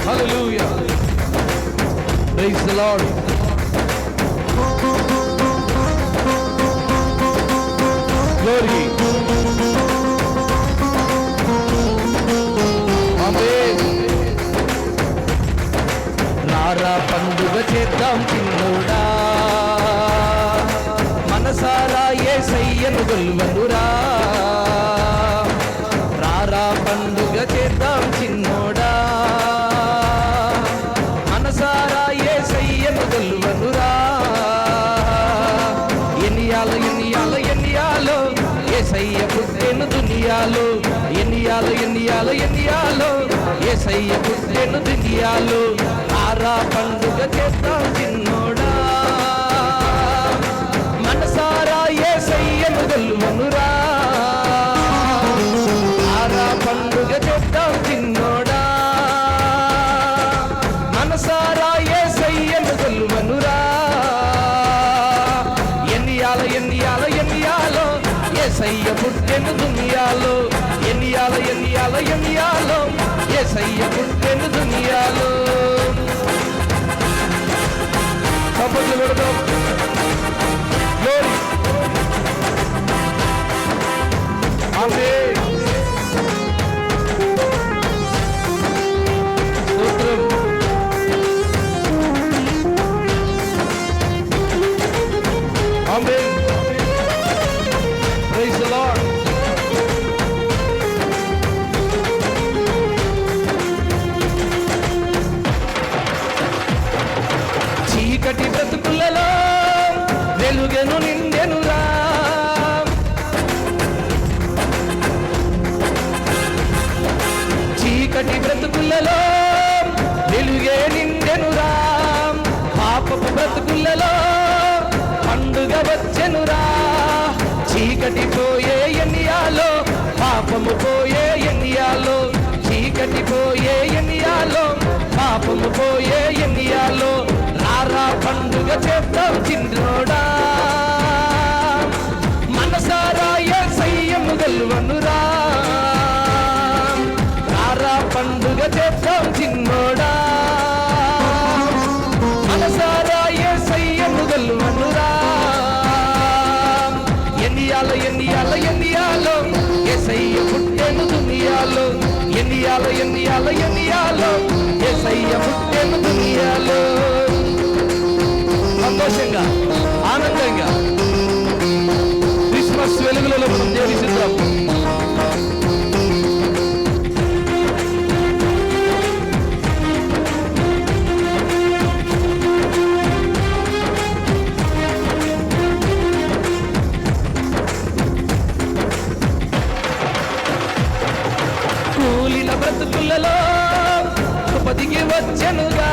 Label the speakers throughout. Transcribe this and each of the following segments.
Speaker 1: Hallelujah. Praise the Lord. Glory. Amen. రారా పండుగ చేద్దాం చిన్నోడా, మనసారా యేసయ్యను గొల్వనురా. రారా పండుగ చేద్దాం చిన్నోడా, మనసారా యేసయ్యను గొల్వనురా. ఎన్నియాలో ఎన్నియాలో ఎన్నియాలో యేసయ్య పుట్టెను దునియాలో. ఎన్నియాలో ఎన్నియాలో ఎన్నియాలో యేసయ్య పుట్టెను దునియాలో. రారా పండుగ చేద్దాం చిన్నోడా, మనసారా యేసయ్యను గొల్వనురా. రారా పండుగ చేద్దాం చిన్నోడా, మనసారా యేసయ్యను గొల్వనురా. ఎన్నియాలో ఎన్నియాలో ఎన్నియాలో యేసయ్య పుట్టెను దునియాలో. ఎన్నియాలో ఎన్నియాలో ఎన్నియాలో యేసయ్య పుట్టెను దునియాలో. చప్పట్లు కొడదాం. గ్లోరీ. ఆమేన్. స్తోత్రం. ఆమేన్. Praise the lord. చీకటి బ్రతుకులలో వెలుగెను నిండెనురా. చీకటి బ్రతుకులలో వెలుగే నిండెనురా. పాపపు బ్రతుకులలో పండుగ వచ్చెనురా. చీకటి పోయే ఎన్నియాలో, పాపము పోయే ఎన్నియాలో. చీకటి పోయే ఎన్నియాలో, పాపము పోయే ఎన్నియాలో. రారా పండుగ చేద్దాం చిన్నోడా, మనసారా యేసయ్యను గొల్వనురా. రారా పండుగ చేద్దాం చిన్నోడా, మనసారా యేసయ్యను గొల్వనురా. ఎన్నియాలో ఎన్నియాలో ఎన్నియాలో యేసయ్య పుట్టెను దునియాలో. ఎన్నియాలో ఎన్నియాలో ఎన్నియాలో యేసయ్య పుట్టెను దునియాలో. సంతోషంగా ఆనందంగా క్రిస్మస్ వెలుగులలో మనం జీవిస్తున్నాం. కూలిన బ్రతుకులలో కృపదిగి వచ్చెనుగా.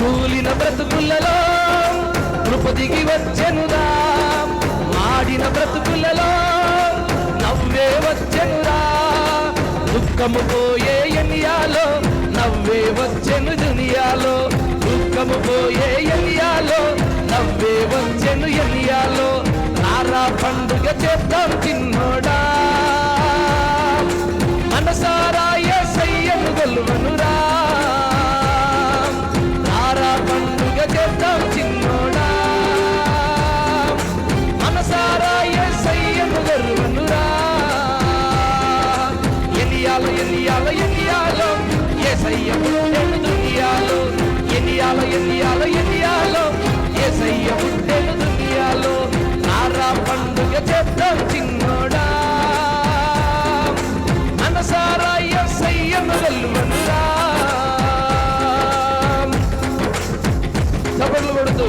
Speaker 1: కూలిన బ్రతుకులలో కృపదిగి వచ్చెనురా. మాడిన బ్రతుకులలో నవ్వే వచ్చెనురా. దుఃఖము పోయే ఎన్నియాలో, నవ్వే వచ్చెను దునియాలో. దుఃఖము పోయే ఎన్నియాలో, నవ్వే వచ్చెను ఎన్నియాలో. రారా పండుగ చేద్దాం చిన్నోడా, మనసారా యేసయ్యను గొల్వనురా. రారా పండుగ చేద్దాం చిన్నోడా, మనసారా యేసయ్యను గొల్వనురా. ఎన్నియాలో ఎన్నియాలో ఎన్నియాలో యేసయ్య పుట్టెను దునియాలో. ఎన్నియాలో ఎన్నియాలో ఎన్నియాలో యేసయ్య పుట్టెను దునియాలో. రారా పండుగ చేద్దాం చిన్నోడా, మనసారా యేసయ్యను గొల్వనురా. చప్పట్లు కొడుతూ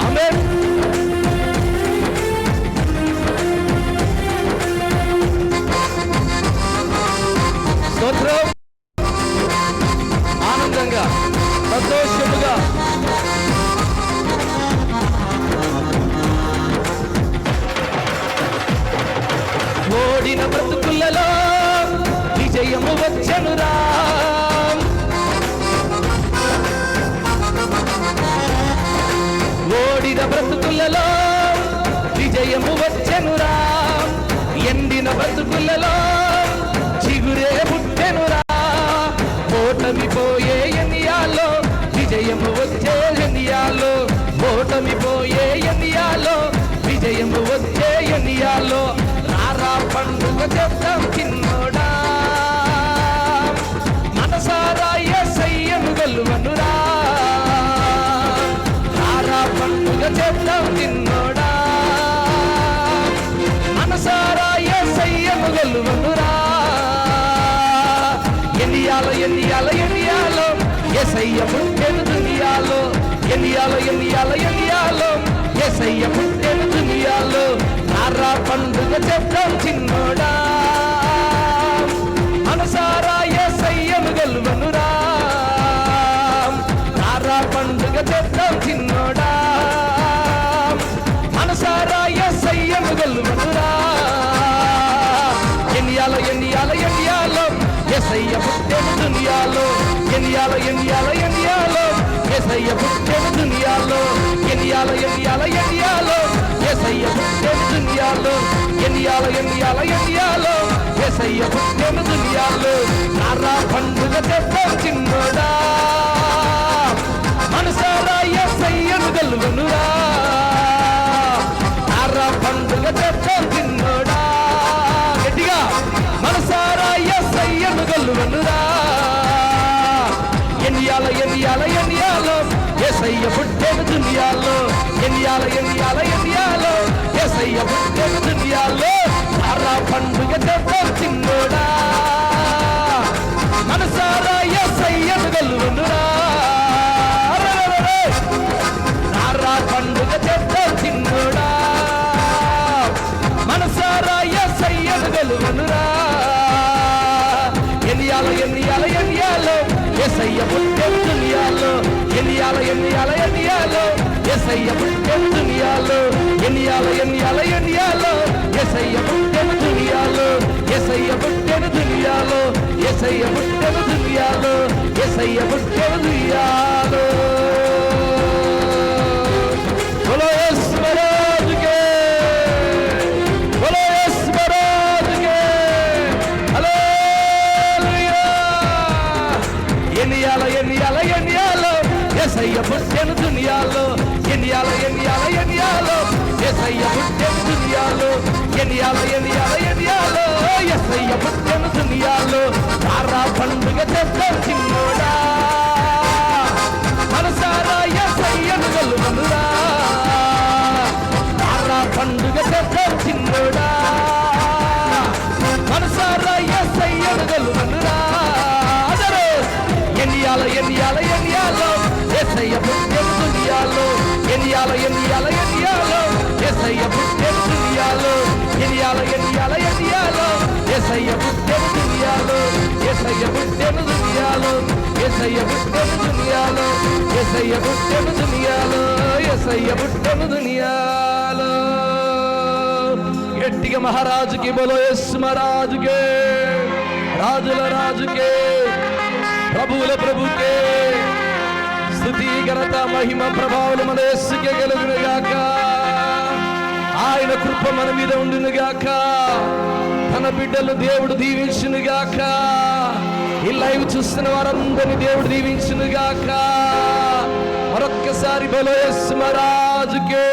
Speaker 1: ఆమేన్. స్తోత్రం. ఆనందంగా సంతోషముగా ఓడిన బ్రతుకులలో విజయము వచ్చెనురా. బ్రతుకులలో చిగురే పుట్టెనురా. ఓటమి పోయే ఎన్నియాలో విజయము వచ్చే ఎన్నియాలో, ఓటమి పోయే ఎన్నియాలో విజయము వచ్చే ఎన్నియాలో. రారా పండుగ చేద్దాం చిన్నోడా, మనసారా యేసయ్యను గెలువనురా. రారా పండుగ చేద్దాం చిన్నోడా, మనసారా యేసయ్యను గెలువనురా. ఎన్నియాలో ఎన్నియాలో ఎన్నియాలో యేసయ్య పుట్టెను దునియాలో, ఎన్నియాలో ఎన్నియాలో ఎన్నియాలో యేసయ్య పుట్టెను దునియాలో. రారా పండుగ చేద్దాం చిన్నోడా, మనసారా యేసయ్యను గెలువనురా. రారా పండుగ చేద్దాం చిన్నోడా, మనసారా యేసయ్యను గెలువనురా. ఎన్నియాలో ఎన్నియాలో ఎన్నియాలో యేసయ్య పుట్టెను దునియాలో, ఎన్నియాలో ఎన్నియాలో ఎన్నియాలో యేసయ్య పుట్టెను దునియాలో, ఎన్నియాలో ఎన్నియాలో ఎన్నియాలో యేసయ్య పుట్టెను దునియాలో, ఎన్నియాలో ఎన్నియాలో ఎన్నియాలో యేసయ్య పుట్టెను దునియాలో. రారా పండుగ చేద్దాం చిన్నోడా, మనసారా యేసయ్యను గెలువనురా. రారా పండుగ చేద్దాం చిన్నోడా, గట్టిగా మనసారా యేసయ్యను గెలువనురా. ఎన్నియాలో ఎన్నియాలో ఎన్నియాలో యేసయ్య పుట్టెను దునియాలో, ఎన్నియాలో ఎన్నియాలో ఎన్నియాలో యేసయ్య పుట్టెను దునియాలో. రారా పండుగ చేద్దాం చిన్నోడా, మనసారా యేసయ్యను గెలువనురా. రారా పండుగ చేద్దాం చిన్నోడా, మనసారా యేసయ్యను గెలువనురా. ఎన్నియాలో ఎన్నియాలో ఎన్నియాలో యేసయ్య పుట్టెను దునియాలో, ఎన్నియాలో ఎన్నియాలో ఎన్నియాలో యేసయ్య పుట్టెను దునియాలో, ఎన్నియాలో ఎన్నియాలో ఎన్నియాలో యేసయ్య పుట్టెను దునియాలో, యేసయ్య పుట్టెను దునియాలో, యేసయ్య పుట్టెను దునియాలో, యేసయ్య పుట్టెను దునియాలో. బోలో యేసు మహారాజుకే, బోలో యేసు మహారాజుకే. హల్లెలూయా. ఎన్నియాలో ఎన్నియాలో ఎన్నియాలో యేసయ్య పుట్టెను దునియాలో, ఎన్నియాలో ఎన్నియాలో ఎన్నియాలో యేసయ్య పుట్టెను దునియాలో, ఎన్నియాలో ఎన్నియాలో ఎన్నియాలో యేసయ్య పుట్టెను దునియాలో. రారా పండుగ చేద్దాం చిన్నోడా, మనసారా యేసయ్యను గెలువనురా. రారా పండుగ చేద్దాం చిన్నోడా, మనసారా యేసయ్యను గెలువనురా. ఎన్నియాలో ఎన్నియాలో ఎన్నియాలో యేసయ్య పుట్టెను దునియాలో, ఎన్నియాలో ఎన్నియాలో ఎన్నియాలో యేసయ్య పుట్టెను దునియాలో, ఎన్నియాలో ఎన్నియాలో ఎన్నియాలో యేసయ్య పుట్టెను దునియాలో, యేసయ్య పుట్టెను దునియాలో, యేసయ్య పుట్టెను దునియాలో, యేసయ్య పుట్టెను దునియాలో, యేసయ్య పుట్టెను దునియాలో. గట్టిగా మహారాజుకి బోలో యేసు మహారాజుకే, రాజుల రాజుకే, ప్రభువుల ప్రభుకే స్తుతి ఘనత మహిమ ప్రభావాలు మన యేసుకే కలుగునుగాక. ఆయన కృప మన మీద ఉండునుగాక. తన బిడ్డలు దేవుడు దీవించునుగాక. ఈ లైవ్ చూస్తున్న వారందరినీ దేవుడు దీవించునుగాక. మరొక్కసారి బోలో యేసు మహారాజుకే.